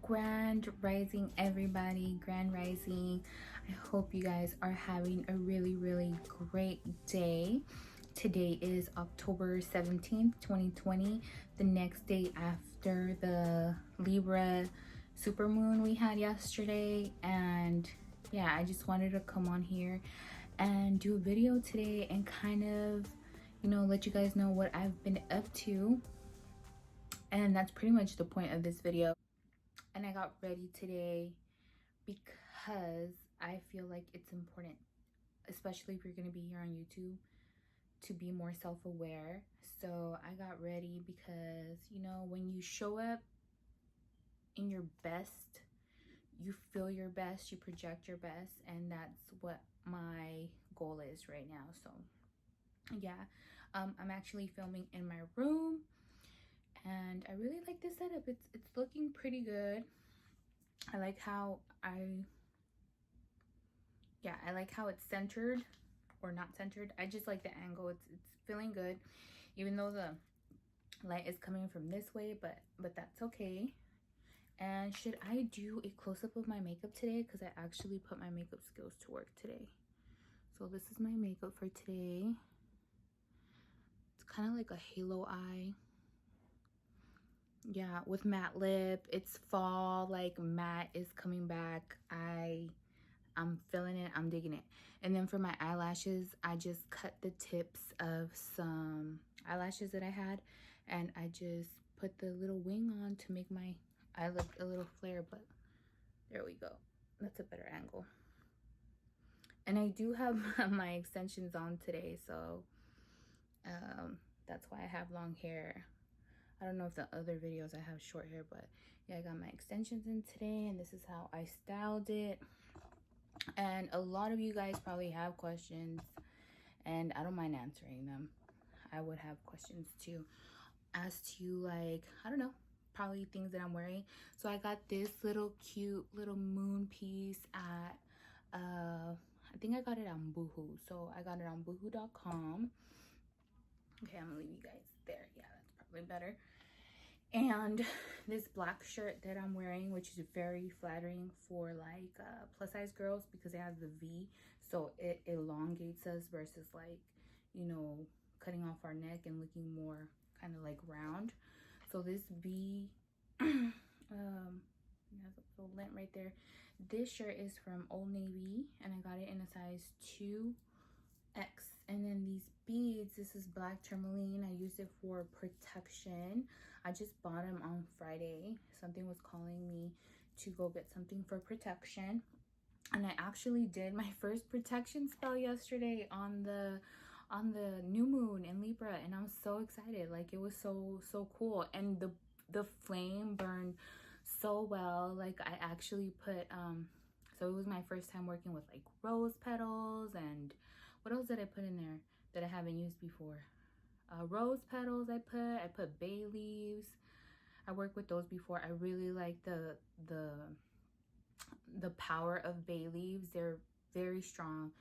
Grand rising, everybody. Grand rising. I hope you guys are having a really great day. Today is October 17th, 2020, the next day after the Libra supermoon we had yesterday. And yeah, I just wanted to come on here and do a video today and kind of, let you guys know what I've been up to. And that's pretty much the point of this video. And I got ready today because I feel like it's important, especially if you're going to be here on YouTube, to be more self-aware. So I got ready because, when you show up in your best, you feel your best, you project your best, and that's what my goal is right now. So yeah, I'm actually filming in my room, and I really like this setup. It's looking pretty good. I like how I like how it's centered, or not centered. I just like the angle. It's feeling good, even though the light is coming from this way, but that's okay. And should I do a close-up of my makeup today? Because I actually put my makeup skills to work today. So this is my makeup for today. It's kind of like a halo eye. Yeah, with matte lip. It's fall, like matte is coming back. I'm feeling it, I'm digging it. And then for my eyelashes, I just cut the tips of some eyelashes that I had, and I just put the little wing on to make my eye look a little flare, but there we go. That's a better angle. And I do have my extensions on today, so that's why I have long hair. I don't know if the other videos I have short hair, but yeah, I got my extensions in today, and this is how I styled it. And a lot of you guys probably have questions, and I don't mind answering them. I would have questions too as to, like, I don't know, probably things that I'm wearing. So I got this little cute little moon piece at I think I got it on Boohoo. So I got it on boohoo.com. Okay, I'm gonna leave you guys there. Yeah, that's probably better. And this black shirt that I'm wearing, which is very flattering for like plus size girls, because it has the V, so it elongates us versus, like, cutting off our neck and looking more kind of like round. So this V has a little lint right there. This shirt is from Old Navy, and I got it in a size 2X. And then these beads, this is black tourmaline. I used it for protection. I just bought them on Friday. Something was calling me to go get something for protection, and I actually did my first protection spell yesterday on the new moon in Libra, and I'm so excited. Like, it was so cool, and the flame burned so well. Like, I actually put so it was my first time working with like rose petals, and what else did I put in there that I haven't used before? Rose petals I put bay leaves. I worked with those before. I really like the power of bay leaves. They're very strong.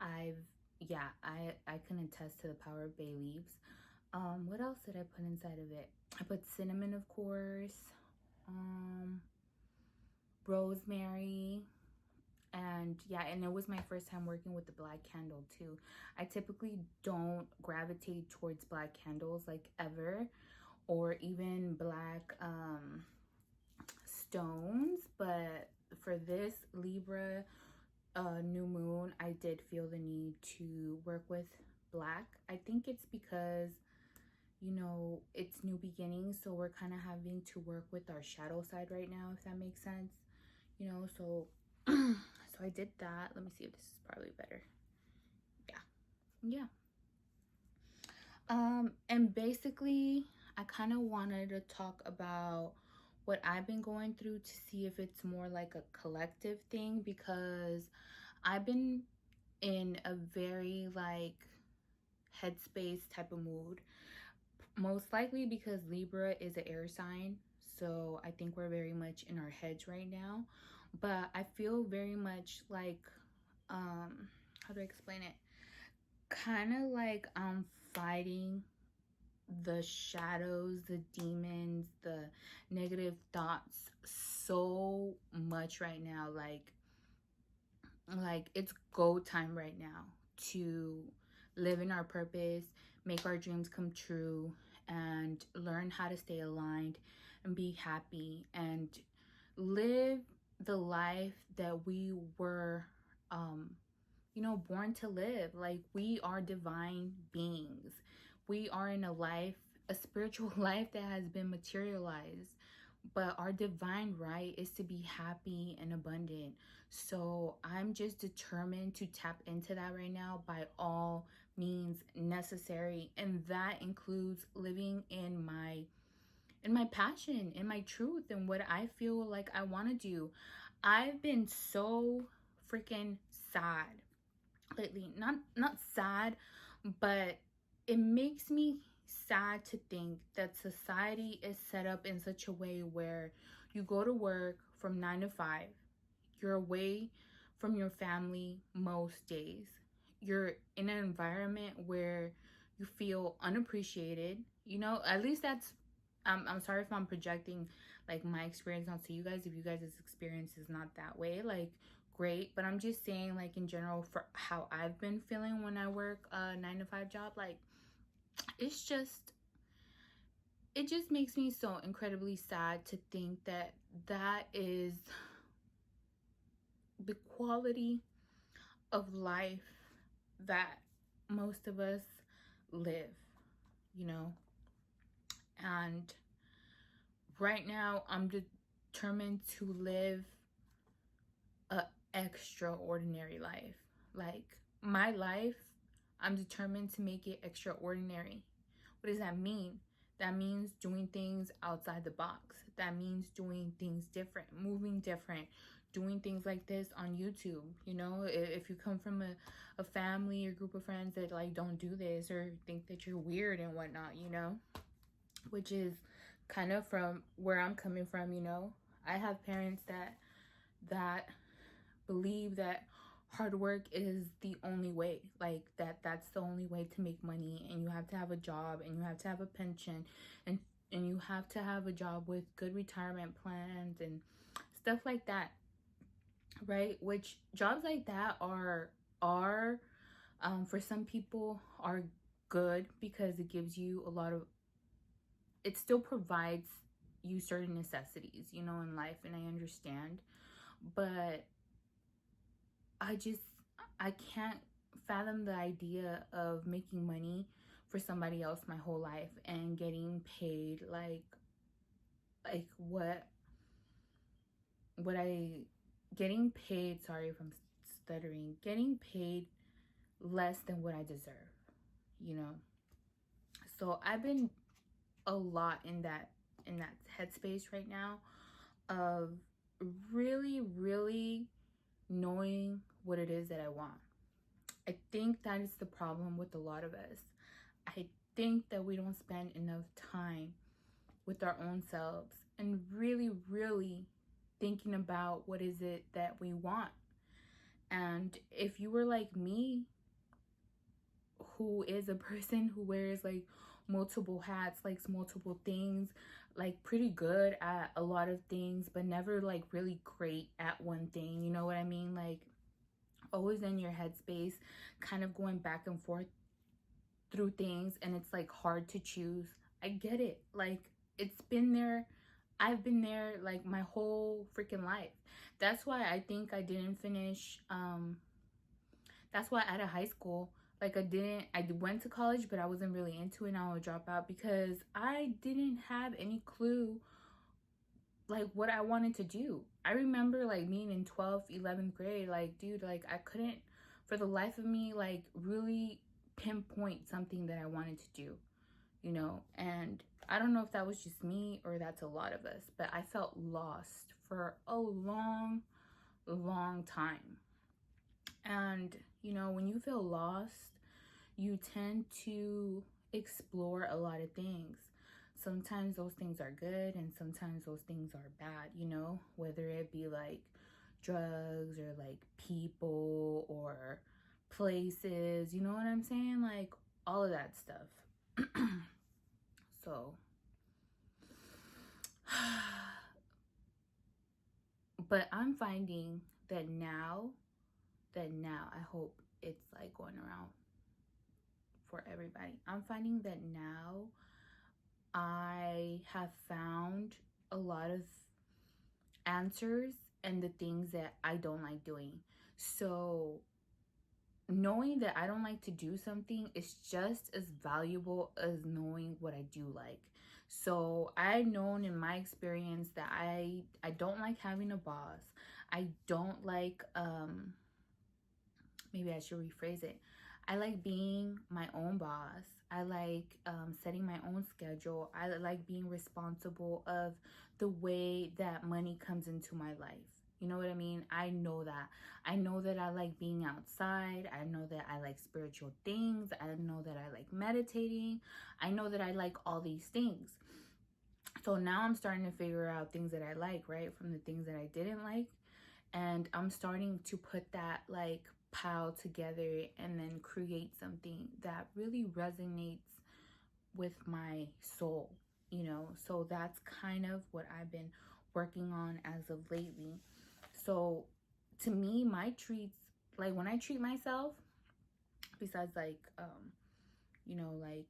I can attest to the power of bay leaves. What else did I put inside of it? I put cinnamon, of course, rosemary, and yeah, and it was my first time working with the black candle too. I typically don't gravitate towards black candles, like, ever, or even black stones, but for this Libra new moon, I did feel the need to work with black. I think it's because, it's new beginnings, so we're kind of having to work with our shadow side right now, if that makes sense. So so I did that. Let me see if this is probably better. Yeah. And basically, I kind of wanted to talk about what I've been going through, to see if it's more like a collective thing, because I've been in a very, like, headspace type of mood. Most likely because Libra is an air sign, so I think we're very much in our heads right now. But I feel very much like, how do I explain it? Kind of like I'm fighting the shadows, the demons, the negative thoughts so much right now. Like it's go time right now to live in our purpose, make our dreams come true, and learn how to stay aligned and be happy and live the life that we were born to live. Like, we are divine beings. We are in a spiritual life that has been materialized. But our divine right is to be happy and abundant. So I'm just determined to tap into that right now by all means necessary. And that includes living in my passion, in my truth, and what I feel like I want to do. I've been so freaking sad lately. Not sad, but it makes me sad to think that society is set up in such a way where you go to work from 9 to 5. You're away from your family most days. You're in an environment where you feel unappreciated. At least that's I'm sorry if I'm projecting like my experience onto you guys. If you guys' experience is not that way, like, great. But I'm just saying, like, in general, for how I've been feeling when I work a 9 to 5 job, like, it's just it just makes me so incredibly sad to think that that is the quality of life that most of us live, you know? And right now, I'm determined to live a extraordinary life. Like, my life, I'm determined to make it extraordinary. What does that mean? That means doing things outside the box. That means doing things different, moving different, doing things like this on YouTube. If you come from a family or group of friends that like don't do this or think that you're weird and whatnot, which is kind of from where I'm coming from. I have parents that believe that hard work is the only way, like that's the only way to make money, and you have to have a job, and you have to have a pension, and you have to have a job with good retirement plans and stuff like that, right? Which jobs like that are for some people are good because it gives you it still provides you certain necessities, in life, and I understand. But I just I can't fathom the idea of making money for somebody else my whole life and getting paid like what I getting paid, sorry if I'm stuttering, getting paid less than what I deserve, you know. So I've been a lot in that headspace right now of really, really knowing what it is that I want. I think that is the problem with a lot of us. I think that we don't spend enough time with our own selves and really, really thinking about what is it that we want. And if you were like me, who is a person who wears like multiple hats, likes multiple things, like pretty good at a lot of things, but never like really great at one thing, you know what I mean? Like, always in your headspace, kind of going back and forth through things, and it's like hard to choose. I get it. Like, it's been there. I've been there like my whole freaking life. That's why I think I didn't finish. That's why out of high school, like, I went to college, but I wasn't really into it, and I would drop out because I didn't have any clue like what I wanted to do. I remember like being in 12th, 11th grade, like, dude, like I couldn't for the life of me like really pinpoint something that I wanted to do, and I don't know if that was just me or that's a lot of us, but I felt lost for a long, long time. And when you feel lost, you tend to explore a lot of things. Sometimes those things are good and sometimes those things are bad, whether it be like drugs or like people or places, you know what I'm saying? Like, all of that stuff. So, but I'm finding that now, I hope it's like going around for everybody. I'm finding that now I have found a lot of answers and the things that I don't like doing. So knowing that I don't like to do something is just as valuable as knowing what I do like. So I've known in my experience that I don't like having a boss. I don't like maybe I should rephrase it. I like being my own boss. I like setting my own schedule. I like being responsible of the way that money comes into my life. You know what I mean? I know that. I know that I like being outside. I know that I like spiritual things. I know that I like meditating. I know that I like all these things. So now I'm starting to figure out things that I like, right? From the things that I didn't like. And I'm starting to put that like pile together and then create something that really resonates with my soul, you know. So that's kind of what I've been working on as of lately. So to me, my treats, like when I treat myself, besides like you know, like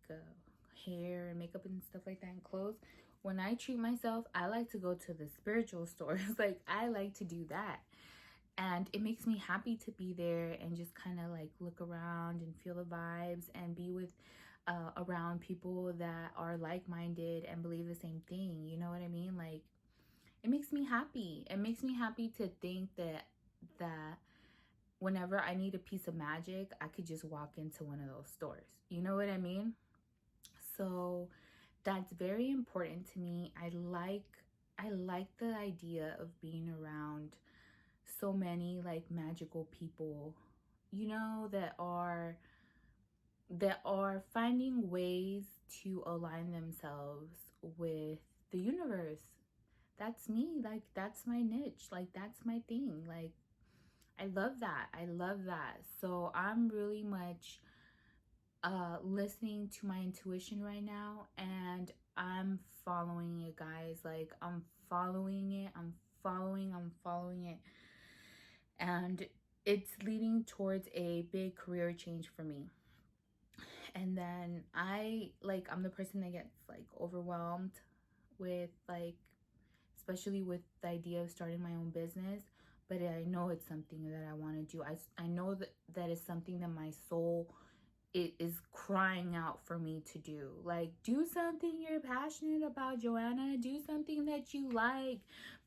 hair and makeup and stuff like that and clothes, when I treat myself, I like to go to the spiritual stores. Like I like to do that. And it makes me happy to be there and just kind of like look around and feel the vibes and be with around people that are like-minded and believe the same thing. You know what I mean? Like it makes me happy. It makes me happy to think that whenever I need a piece of magic, I could just walk into one of those stores. You know what I mean? So that's very important to me. I like the idea of being around so many like magical people, you know, that are finding ways to align themselves with the universe. That's me. Like that's my niche. Like that's my thing. Like I love that. I love that. So I'm really much listening to my intuition right now, and I'm following it, guys. Like I'm following it. I'm following it. And it's leading towards a big career change for me. And then I'm the person that gets like overwhelmed with like, especially with the idea of starting my own business. But I know it's something that I want to do. I know that is something that my soul it is crying out for me to do. Like, do something you're passionate about, Joanna. Do something that you like.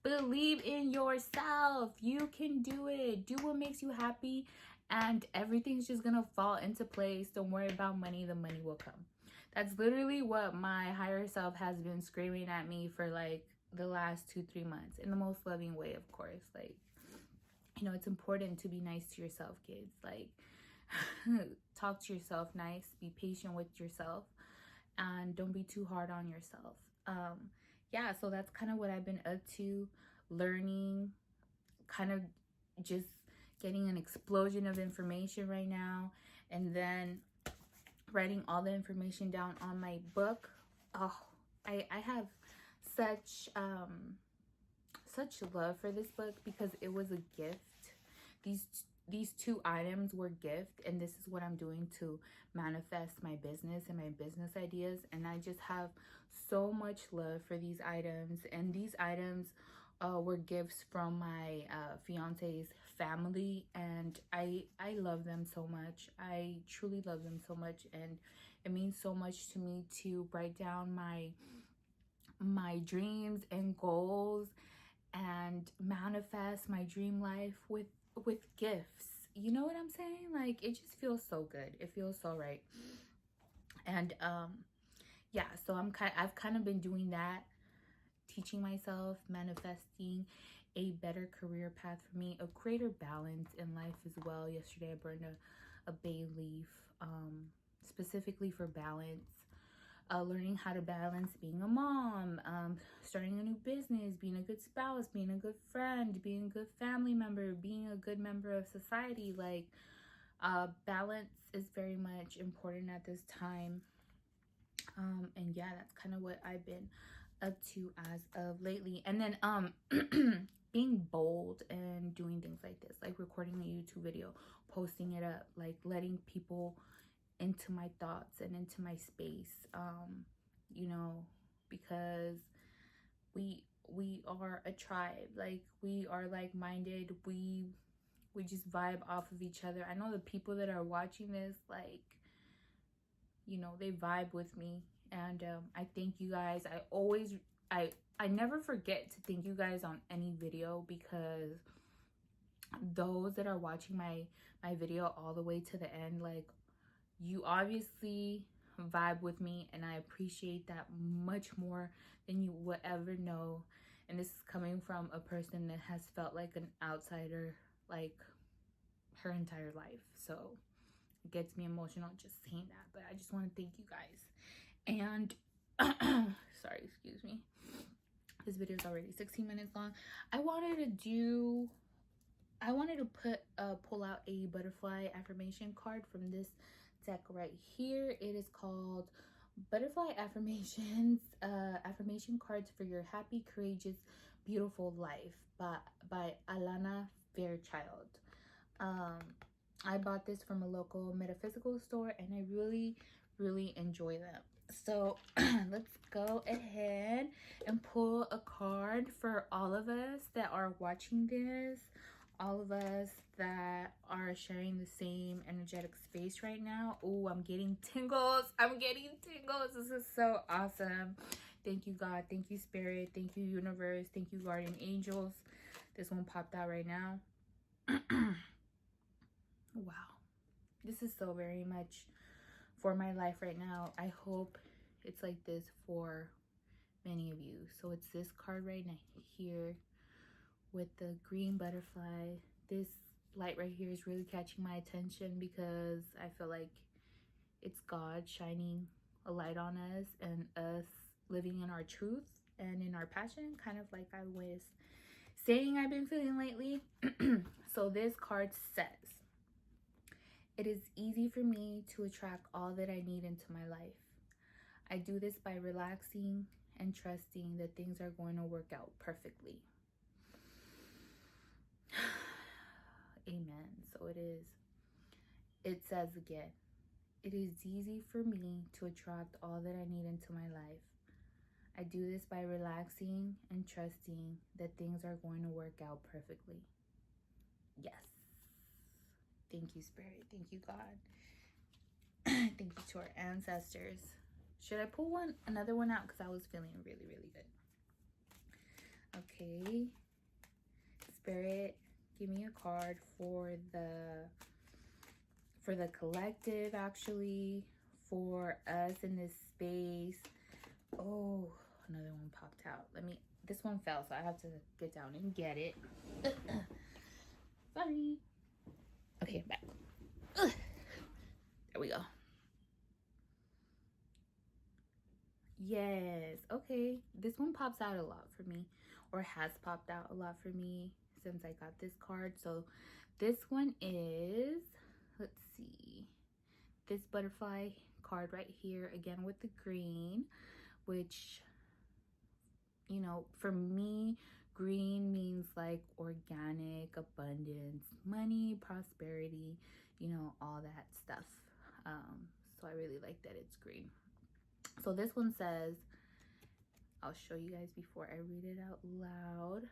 Believe in yourself. You can do it. Do what makes you happy, and everything's just gonna fall into place. Don't worry about money. The money will come. That's literally what my higher self has been screaming at me for like the last 2-3 months, in the most loving way, of course. Like, you know, it's important to be nice to yourself, kids. Like, talk to yourself nice, be patient with yourself, and don't be too hard on yourself. Yeah, so that's kind of what I've been up to, learning, kind of just getting an explosion of information right now, and then writing all the information down on my book. Oh, I have such such love for this book because it was a gift. These two items were gift, and this is what I'm doing to manifest my business and my business ideas. And I just have so much love for these items. And these items were gifts from my fiance's family, and I love them so much. I truly love them so much, and it means so much to me to write down my dreams and goals and manifest my dream life with gifts. You know what I'm saying? Like it just feels so good. It feels so right. And yeah, so I've kind of been doing that, teaching myself, manifesting a better career path for me, a greater balance in life as well. Yesterday I burned a bay leaf specifically for balance. Learning how to balance being a mom, starting a new business, being a good spouse, being a good friend, being a good family member, being a good member of society. Like balance is very much important at this time. And yeah, that's kind of what I've been up to as of lately. And then being bold and doing things like this, like recording a YouTube video, posting it up, like letting people into my thoughts and into my space, you know, because we are a tribe, like we are like-minded, we just vibe off of each other. I know the people that are watching this, like, you know, they vibe with me. And I thank you guys. I never forget to thank you guys on any video, because those that are watching my video all the way to the end, like, you obviously vibe with me, and I appreciate that much more than you would ever know. And this is coming from a person that has felt like an outsider, like, her entire life. So it gets me emotional just saying that. But I just want to thank you guys. And sorry, excuse me, this video is already 16 minutes long. I wanted to pull out a butterfly affirmation card from this deck right here. It is called Butterfly Affirmations, affirmation cards for your happy, courageous, beautiful life by Alana Fairchild. I bought this from a local metaphysical store, and I really enjoy them. So let's go ahead and pull a card for all of us that are watching this, all of us that are sharing the same energetic space right now. Oh, I'm getting tingles. I'm getting tingles. This is so awesome. Thank you, God. Thank you, Spirit. Thank you, Universe. Thank you, Guardian Angels. This one popped out right now. Wow. This is so very much for my life right now. I hope it's like this for many of you. So it's this card right now here with the green butterfly. This light right here is really catching my attention, because I feel like it's God shining a light on us, and us living in our truth and in our passion, kind of like I was saying I've been feeling lately. So this card says, it is easy for me to attract all that I need into my life. I do this by relaxing and trusting that things are going to work out perfectly. Amen. So it is. It says again, it is easy for me to attract all that I need into my life. I do this by relaxing and trusting that things are going to work out perfectly. Yes. Thank you, Spirit. Thank you, God. Thank you to our ancestors. Should I pull another one out? Because I was feeling really good. Okay. Spirit, give me a card for the collective, actually, for us in this space. Oh, another one popped out. This one fell, so I have to get down and get it. Sorry. Okay, I'm back. There we go. Yes. Okay. This one pops out a lot for me, or has popped out a lot for me since I got this card. So this one is, let's see, this butterfly card right here, again with the green, which, you know, for me, green means like organic, abundance, money, prosperity, you know, all that stuff. So I really like that it's green. So this one says, I'll show you guys before I read it out loud.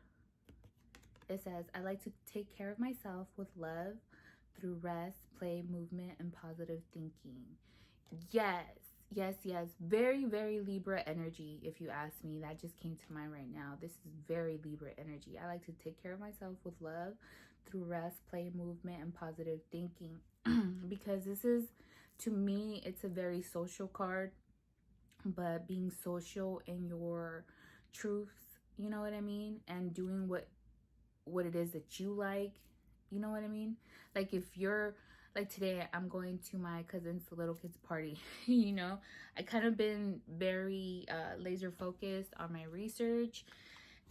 It says, I like to take care of myself with love through rest, play, movement, and positive thinking. Yes. Very Libra energy, if you ask me. That just came to mind right now. This is very Libra energy. I like to take care of myself with love through rest, play, movement, and positive thinking. Because this is, to me, it's a very social card. But being social in your truths, you know what I mean? And doing what it is that you like, you know what I mean? Like, if you're, like today, I'm going to my cousin's little kids party, you know? I kind of been very laser focused on my research,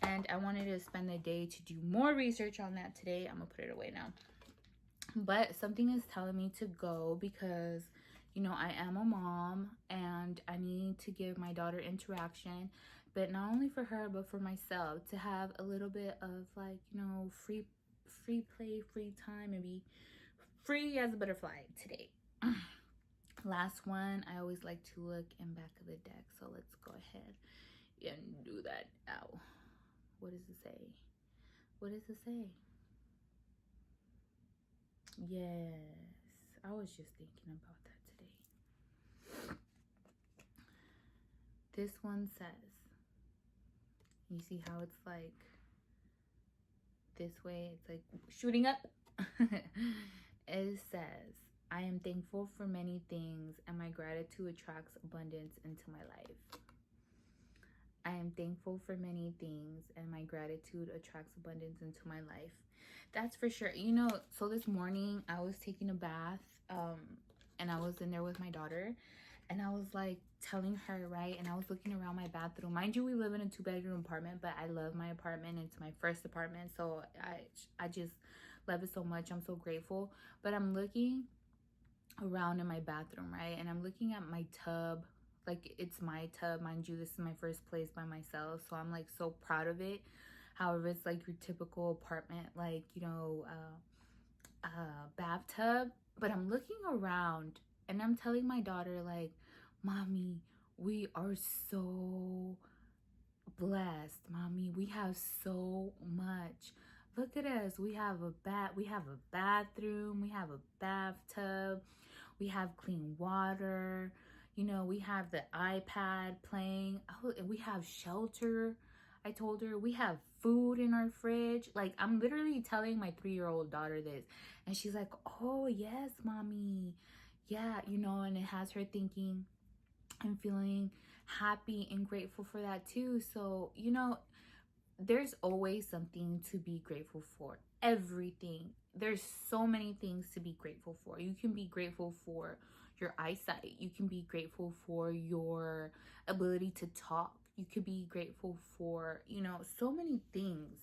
and I wanted to spend the day to do more research on that today. I'm gonna put it away now. But something is telling me to go, because, You know, I am a mom and I need to give my daughter interaction, but not only for her, but for myself, to have a little bit of like, you know, free play, free time, and be free as a butterfly today. Last one, I always like to look in back of the deck. So let's go ahead and do that now. What does it say? What does it say? Yes, I was just thinking about that today. This one says, you see how it's like this way? It's like shooting up. It says, I am thankful for many things and my gratitude attracts abundance into my life. I am thankful for many things and my gratitude attracts abundance into my life. That's for sure. You know, so this morning I was taking a bath and I was in there with my daughter and I was like telling her, right? And I was looking around my bathroom. Mind you, we live in a 2-bedroom apartment, but I love my apartment. It's my first apartment, so I just love it so much. I'm so grateful. But I'm looking around in my bathroom, right? And I'm looking at my tub. Like, it's my tub, mind you. This is my first place by myself, so I'm like so proud of it. However, it's like your typical apartment, like, you know, bathtub. But I'm looking around and I'm telling my daughter, like, Mommy, we are so blessed. Mommy, we have so much. Look at us. We have a bathroom, we have a bathtub, we have clean water, you know, we have the iPad playing. Oh, and we have shelter. I told her we have food in our fridge. Like, I'm literally telling my 3-year-old daughter this, and she's like, oh yes, Mommy, yeah, you know. And it has her thinking and feeling happy and grateful for that too. So, you know, there's always something to be grateful for. Everything. There's so many things to be grateful for. You can be grateful for your eyesight. You can be grateful for your ability to talk. You could be grateful for, you know, so many things.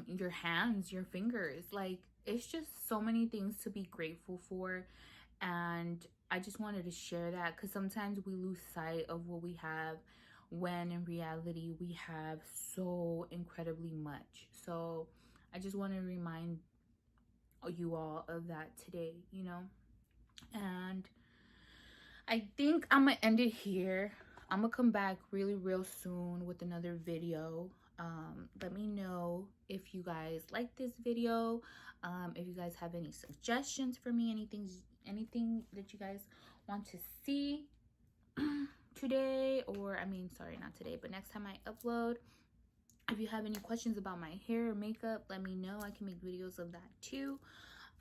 Your hands, your fingers. Like, it's just so many things to be grateful for. And I just wanted to share that because sometimes we lose sight of what we have when in reality we have so incredibly much. So I just want to remind you all of that today, you know. And I think I'm gonna end it here. I'm gonna come back really real soon with another video. Let me know if you guys like this video, if you guys have any suggestions for me, anything that you guys want to see today, or I mean, sorry, not today, but next time I upload. If you have any questions about my hair or makeup, let me know. I can make videos of that too.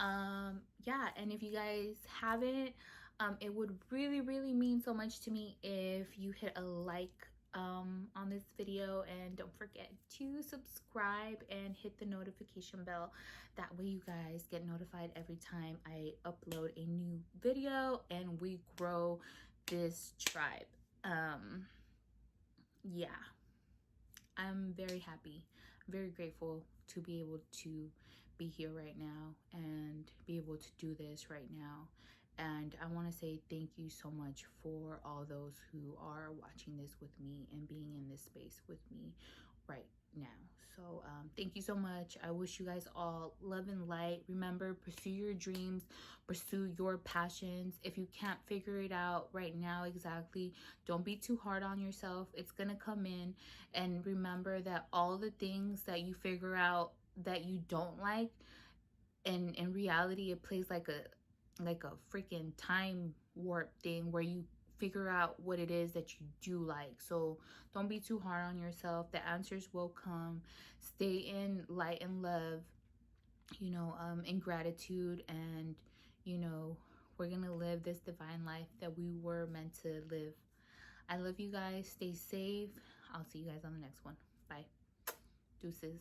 Yeah, and if you guys haven't, it would really mean so much to me if you hit a like on this video, and don't forget to subscribe and hit the notification bell. That way you guys get notified every time I upload a new video and we grow this tribe. Yeah, I'm very happy, very grateful to be able to be here right now and be able to do this right now. And I want to say thank you so much for all those who are watching this with me and being in this space with me right now. So thank you so much. I wish you guys all love and light. Remember, pursue your dreams, pursue your passions. If you can't figure it out right now exactly, don't be too hard on yourself. It's gonna come in. And remember that all the things that you figure out that you don't like, and in reality it plays like a freaking time warp thing where you figure out what it is that you do like. So don't be too hard on yourself. The answers will come. Stay in light and love, you know, in gratitude, and you know, we're gonna live this divine life that we were meant to live. I love you guys. Stay safe. I'll see you guys on the next one. Bye. Deuces.